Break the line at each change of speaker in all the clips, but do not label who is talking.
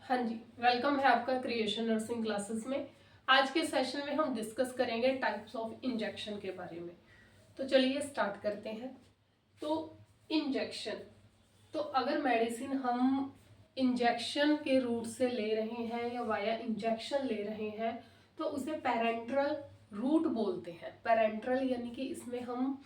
हाँ जी, वेलकम है आपका क्रिएशन नर्सिंग क्लासेस में। आज के सेशन में हम डिस्कस करेंगे टाइप्स ऑफ इंजेक्शन के बारे में। तो चलिए स्टार्ट करते हैं। तो इंजेक्शन, तो अगर मेडिसिन हम इंजेक्शन के रूट से ले रहे हैं या वाया इंजेक्शन ले रहे हैं तो उसे पैरेंट्रल रूट बोलते हैं। पैरेंट्रल यानी कि इसमें हम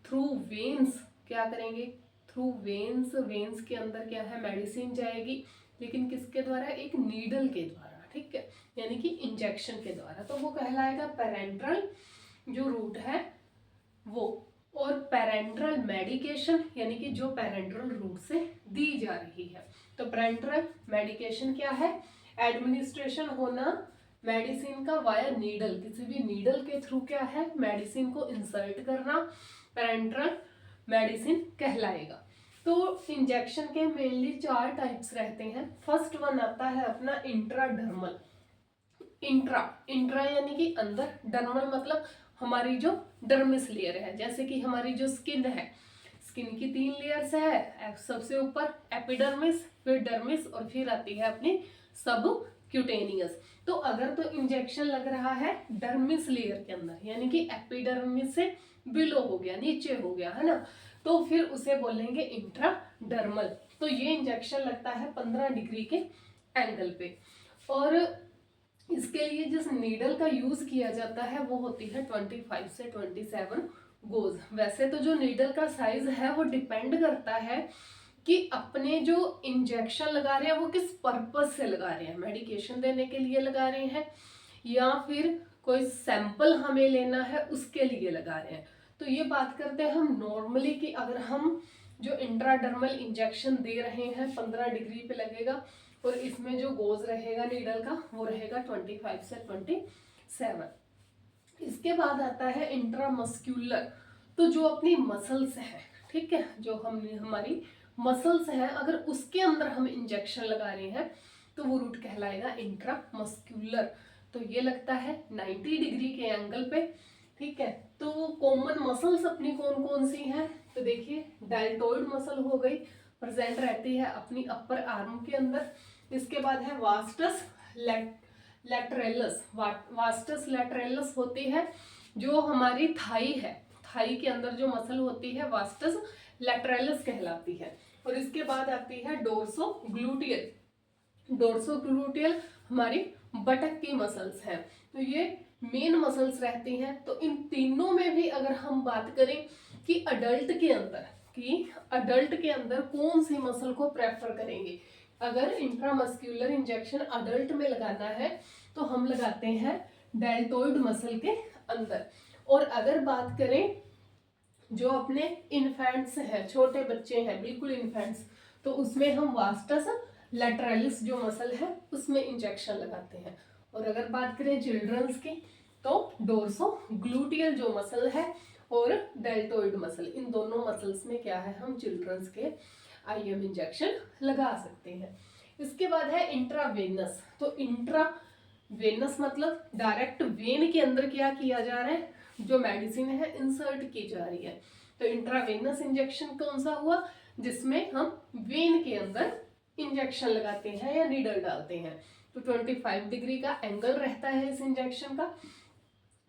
थ्रू वेन्स क्या करेंगे, थ्रू वेन्स, वेन्स के अंदर क्या है, मेडिसिन जाएगी, लेकिन किसके द्वारा, एक नीडल के द्वारा, ठीक है, यानी कि इंजेक्शन के द्वारा। तो वो कहलाएगा पैरेंट्रल जो रूट है वो। और पैरेंट्रल मेडिकेशन यानी कि जो पैरेंट्रल रूट से दी जा रही है। तो पैरेंट्रल मेडिकेशन क्या है, एडमिनिस्ट्रेशन होना मेडिसिन का वाया नीडल, किसी भी नीडल के थ्रू क्या है, मेडिसिन को इंसर्ट करना पैरेंट्रल मेडिसिन कहलाएगा। तो इंजेक्शन के मेनली 4 टाइप्स रहते हैं। फर्स्ट वन आता है अपना इंट्राडर्मल। इंट्रा, इंट्रा यानी कि अंदर, डर्मल मतलब हमारी जो डर्मिस लेयर है, जैसे कि हमारी जो स्किन है, स्किन की 3 लेयर्स है, सबसे ऊपर एपिडर्मिस, फिर डर्मिस और फिर आती है अपनी सब क्यूटेनियस। तो अगर तो इंजेक्शन लग रहा है डर्मिस लेयर के अंदर यानी कि एपिडर्मिस से बिलो हो गया, नीचे हो गया, है ना, तो फिर उसे बोलेंगे इंट्राडर्मल। तो ये इंजेक्शन लगता है 15 डिग्री के एंगल पे। और इसके लिए जिस नीडल का यूज किया जाता है वो होती है 25 से 27 गोज। वैसे तो जो नीडल का साइज है वो डिपेंड करता है कि अपने जो इंजेक्शन लगा रहे हैं वो किस पर्पज से लगा रहे हैं, मेडिकेशन देने के लिए लगा रहे हैं या फिर कोई सैंपल हमें लेना है उसके लिए लगा रहे हैं। तो ये बात करते हैं हम नॉर्मली कि अगर हम जो इंट्राडर्मल इंजेक्शन दे रहे हैं 15 डिग्री पे लगेगा और इसमें जो गोज रहेगा नीडल का वो रहेगा 25 से 27। इसके बाद आता है इंट्रामस्क्यूलर। तो जो अपनी मसल्स है, ठीक है, जो हमने हमारी मसल्स है, अगर उसके अंदर हम इंजेक्शन लगा रहे हैं तो वो रूट कहलाएगा इंट्रामस्क्यूलर। तो ये लगता है 90 डिग्री के एंगल पे, ठीक है। तो कॉमन मसल्स अपनी कौन कौन सी हैं, तो देखिए डेल्टोइड मसल हो गई, प्रेजेंट रहती है अपनी अपर आर्म के अंदर। इसके बाद है वास्टस लैटरलस। वास्टस लैटरलस होती है जो हमारी थाई है, थाई के अंदर जो मसल होती है वास्टस लैटरलस कहलाती है। और इसके बाद आती है डोर्सो ग्लूटियल। डोर्सो ग्लूटियल हमारी बटक की मसल्स हैं। तो ये मेन मसल्स रहती हैं। तो इन तीनों में भी अगर हम बात करें कि अडल्ट के अंदर कौन सी मसल को प्रेफर करेंगे, अगर इंट्रामस्क्यूलर इंजेक्शन अडल्ट में लगाना है तो हम लगाते हैं डेल्टोइड मसल के अंदर। और अगर बात करें जो अपने इन्फेंट्स हैं, छोटे बच्चे हैं, बिल्कुल इन्फेंट्स, तो उसमें हम वास्टस लैटरलिस जो मसल है उसमें इंजेक्शन लगाते हैं। और अगर बात करें चिल्ड्रंस की तो डोर्सो ग्लूटियल जो मसल है और डेल्टोइड मसल, इन दोनों मसल्स में क्या है, हम चिल्ड्रंस के आईएम इंजेक्शन लगा सकते हैं। इसके बाद है इंट्रावेनस। तो इंट्रावेनस मतलब डायरेक्ट वेन के अंदर क्या किया जा रहा है, जो मेडिसिन है इंसर्ट की जा रही है। तो इंट्रावेनस इंजेक्शन कौन सा हुआ, जिसमें हम वेन के अंदर इंजेक्शन लगाते हैं या नीडल डालते हैं। तो 25 डिग्री का एंगल रहता है इस इंजेक्शन का।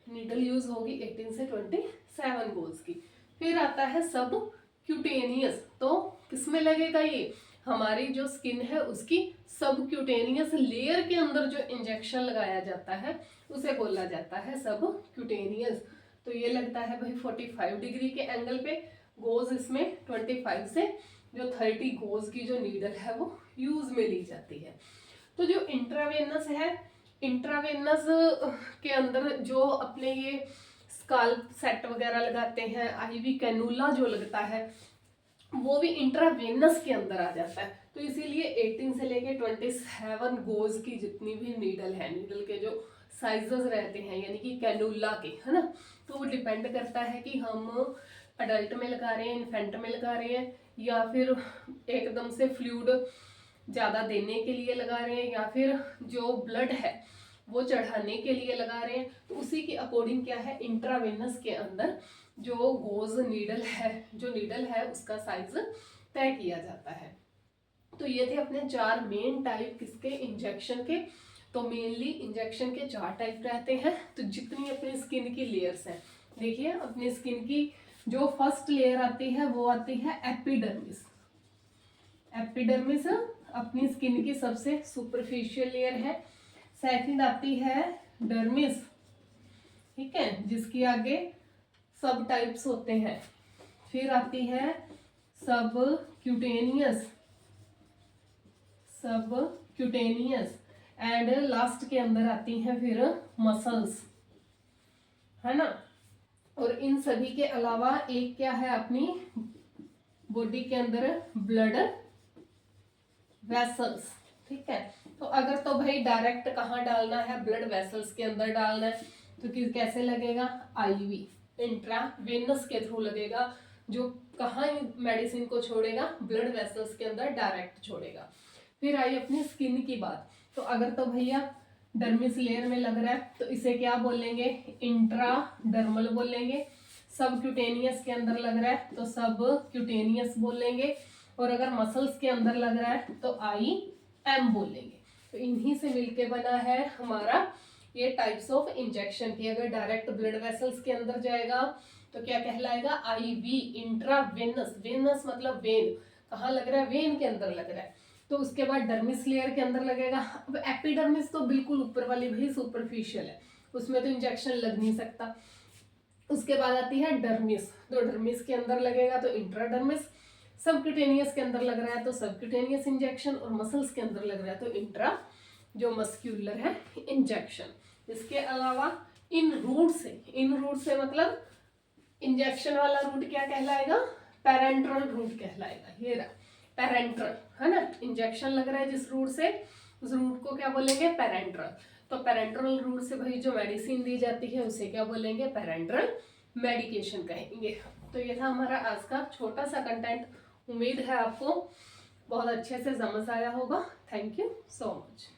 नीडल यूज होगी 18 से 27 गोल्स की। फिर आता है सब क्यूटेनियस। तो किसमें लगेगा ये, हमारी जो स्किन है उसकी सब क्यूटेनियस लेयर के अंदर जो इंजेक्शन लगाया जाता है उसे बोला जाता है सब क्यूटेनियस। तो ये लगता है भाई 45 डिग्री के एंगल पे। गोज इसमें 25 से जो 30 गोज की जो नीडल है वो यूज में ली जाती है। तो जो इंट्रावेनस है, इंट्रावेनस के अंदर जो अपने ये स्काल्प सेट वगैरह लगाते हैं, आईवी कैनुला जो लगता है वो भी इंट्रावेनस के अंदर आ जाता है। तो इसीलिए 18 से लेके 27 गोज की जितनी भी नीडल है, नीडल के जो साइजेस रहते हैं यानी कि कैनुला के, है ना, तो वो डिपेंड करता है कि हम अडल्ट में लगा रहे हैं, इन्फेंट में लगा रहे हैं, या फिर एकदम से फ्लूइड ज़्यादा देने के लिए लगा रहे हैं, या फिर जो ब्लड है वो चढ़ाने के लिए लगा रहे हैं। तो उसी के अकॉर्डिंग क्या है, इंट्रावेनस के अंदर जो गोज नीडल है, जो नीडल है उसका साइज तय किया जाता है। तो ये थे अपने 4 मेन टाइप किसके, इंजेक्शन के। तो मेनली इंजेक्शन के 4 टाइप रहते हैं। तो जितनी अपनी स्किन की लेयर्स हैं, देखिए अपनी स्किन की जो फर्स्ट लेयर आती है वो आती है एपिडर्मिस। एपिडर्मिस अपनी स्किन की सबसे सुपरफिशियल लेयर है। सेकंड आती है डर्मिस, ठीक है, जिसकी आगे सब टाइप्स होते हैं। फिर आती है सब क्यूटेनियस, सब क्यूटेनियस, एंड लास्ट के अंदर आती हैं फिर मसल्स, है ना। और इन सभी के अलावा एक क्या है अपनी बॉडी के अंदर, ब्लड वेसल्स, ठीक है। तो अगर तो भाई डायरेक्ट कहाँ डालना है, ब्लड वेसल्स के अंदर डालना है, तो कैसे लगेगा, आईवी इंट्रावेनस के थ्रू लगेगा, जो कहाँ मेडिसिन को छोड़ेगा, ब्लड वेसल्स के अंदर डायरेक्ट छोड़ेगा। फिर आई अपनी स्किन की बात। तो अगर तो भैया डर्मिस लेयर में लग रहा है तो इसे क्या बोलेंगे, इंट्राडर्मल बोलेंगे। सब क्यूटेनियस के अंदर लग रहा है तो सब क्यूटेनियस बोलेंगे। और अगर मसल्स के अंदर लग रहा है तो IM बोलेंगे। तो इन्हीं से मिलके बना है हमारा ये टाइप्स ऑफ इंजेक्शन की। अगर डायरेक्ट ब्लड वेसल्स के अंदर जाएगा तो क्या कहलाएगा, IV, इंट्रावेनस, वेनस मतलब वेन, कहाँ लग रहा है, वेन के अंदर लग रहा है। तो उसके बाद डर्मिस लेयर के अंदर लगेगा। अब एपिडर्मिस तो बिल्कुल ऊपर वाली भाई सुपरफिशियल है, उसमें तो इंजेक्शन लग नहीं सकता। उसके बाद आती है डर्मिस, तो डर्मिस के अंदर लगेगा तो इंट्राडर्मिस। सबक्यूटेनियस के अंदर लग रहा है तो सबक्यूटेनियस इंजेक्शन, और मसल्स के अंदर लग रहा है तो इंट्रा जो मस्क्यूलर है इंजेक्शन। इसके अलावा इन रूट से मतलब इंजेक्शन वाला रूट क्या कहलाएगा, पैरेंट्रल रूट कहलाएगा। ये रहा पैरेंट्रल, है ना। इंजेक्शन लग रहा है जिस रूट से, उस रूट को क्या बोलेंगे, पैरेंट्रल। तो पैरेंट्रल रूट से भाई जो मेडिसिन दी जाती है उसे क्या बोलेंगे, पैरेंट्रल मेडिकेशन कहेंगे। तो ये था हमारा आज का छोटा सा कंटेंट। उम्मीद है आपको बहुत अच्छे से समझ आया होगा। Thank you so much.